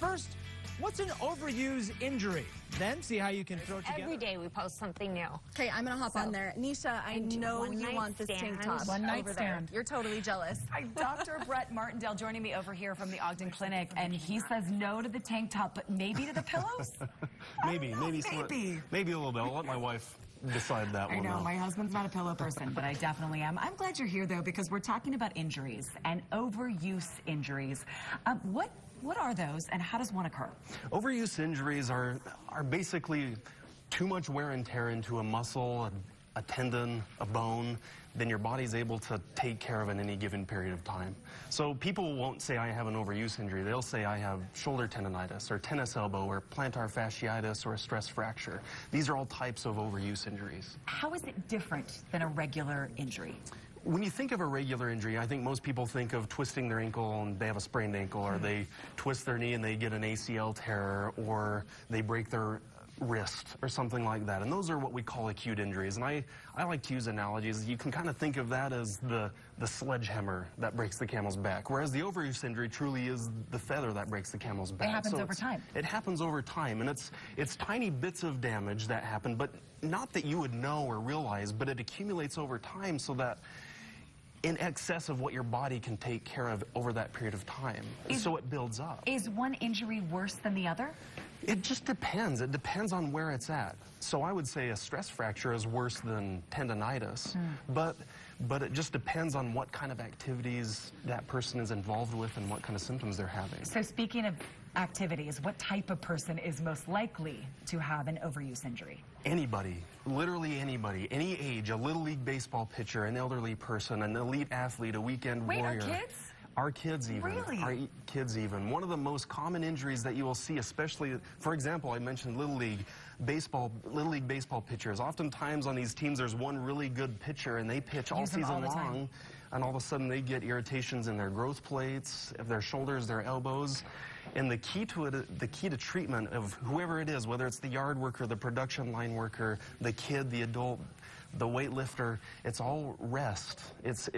But first, what's an overuse injury? Then see how you can throw it together. Every day we post something new. Okay, I'm gonna hop on there. Nicea, I know you want this tank top One night over stand. there. You're totally jealous. Dr. Brett Martindale joining me over here from the Ogden Clinic, and he says no to the tank top, but maybe to the pillows? Maybe a little bit. I'll let my wife decide that one. I know, my husband's not a pillow person, but I definitely am. I'm glad you're here, though, because we're talking about injuries and overuse injuries. What are those, and how does one occur? Overuse injuries are basically too much wear and tear into a muscle, a tendon, a bone, then your body's able to take care of in any given period of time. So people won't say I have an overuse injury. They'll say I have shoulder tendonitis or tennis elbow or plantar fasciitis or a stress fracture. These are all types of overuse injuries. How is it different than a regular injury? When you think of a regular injury, I think most people think of twisting their ankle and they have a sprained ankle, or they twist their knee and they get an ACL tear, or they break their wrist or something like that. And those are what we call acute injuries. And I like to use analogies. You can kind of think of that as the sledgehammer that breaks the camel's back, whereas the overuse injury truly is the feather that breaks the camel's back. It happens over time. It happens over time, and it's tiny bits of damage that happen, but not that you would know or realize, but it accumulates over time so that in excess of what your body can take care of over that period of time. So it builds up. Is one injury worse than the other? It just depends. It depends on where it's at. So I would say a stress fracture is worse than tendonitis, but it just depends on what kind of activities that person is involved with and what kind of symptoms they're having. So speaking of activities, what type of person is most likely to have an overuse injury? Anybody, literally anybody, any age, a Little League baseball pitcher, an elderly person, an elite athlete, a weekend warrior. Wait, our kids? Our kids even. Really? Our kids even. One of the most common injuries that you will see, especially, for example, I mentioned Little League baseball pitchers. Oftentimes on these teams there's one really good pitcher and they pitch all season long, and all of a sudden they get irritations in their growth plates, of their shoulders, their elbows. And the key to it, the key to treatment of whoever it is, whether it's the yard worker, the production line worker, the kid, the adult, the weightlifter, it's all rest. It's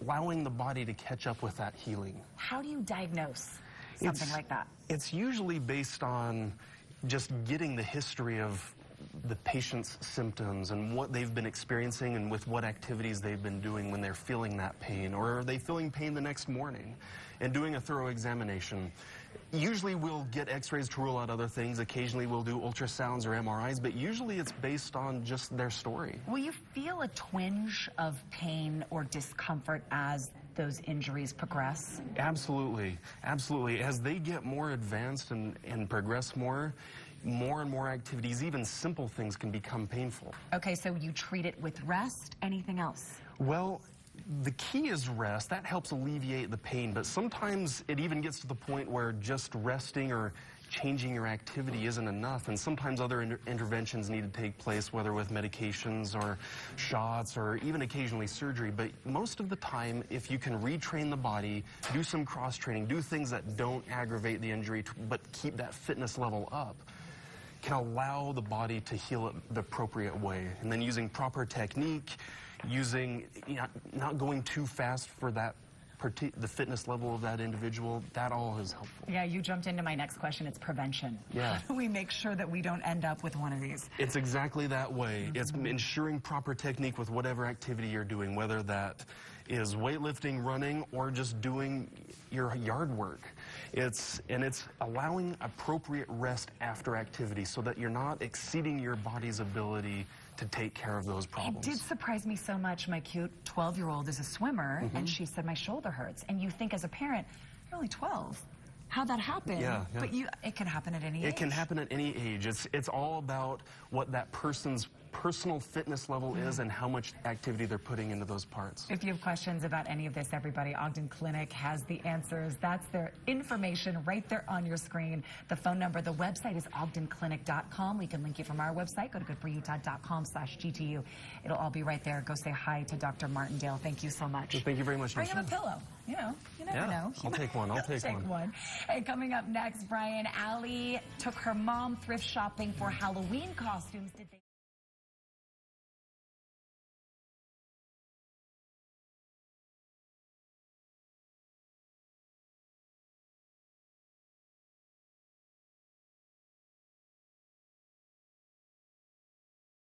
allowing the body to catch up with that healing. How do you diagnose something like that? It's usually based on just getting the history of the patient's symptoms and what they've been experiencing and with what activities they've been doing when they're feeling that pain, or are they feeling pain the next morning, and doing a thorough examination. Usually we'll get x-rays to rule out other things. Occasionally we'll do ultrasounds or MRIs, but usually it's based on just their story. Will you feel a twinge of pain or discomfort as those injuries progress? Absolutely, absolutely. As they get more advanced and progress more and more activities, even simple things can become painful. Okay, so you treat it with rest, anything else? Well, the key is rest. That helps alleviate the pain, but sometimes it even gets to the point where just resting or changing your activity isn't enough, and sometimes other interventions need to take place, whether with medications or shots or even occasionally surgery. But most of the time, if you can retrain the body, do some cross-training, do things that don't aggravate the injury but keep that fitness level up, can allow the body to heal it the appropriate way. And then using proper technique, not going too fast for the fitness level of that individual, that all is helpful. Yeah, you jumped into my next question. It's prevention. Yeah. How do we make sure that we don't end up with one of these? It's exactly that way. It's ensuring proper technique with whatever activity you're doing, whether that is weightlifting, running, or just doing your yard work. It's allowing appropriate rest after activity so that you're not exceeding your body's ability to take care of those problems. It did surprise me so much. My cute 12-year-old is a swimmer, and she said, my shoulder hurts. And you think as a parent, you're only 12. How'd that happen? Yeah. But it can happen at any age. It can happen at any age. It's all about what that person's personal fitness level is and how much activity they're putting into those parts. If you have questions about any of this, everybody, Ogden Clinic has the answers. That's their information right there on your screen. The phone number, the website is ogdenclinic.com. We can link you from our website. Go to goodforutah.com/GTU. It'll all be right there. Go say hi to Dr. Martindale. Thank you so much. Well, thank you very much. Bring him a pillow. You never know. I'll take one. I'll take one. And coming up next, Brian, Allie took her mom thrift shopping for Halloween costumes. Did they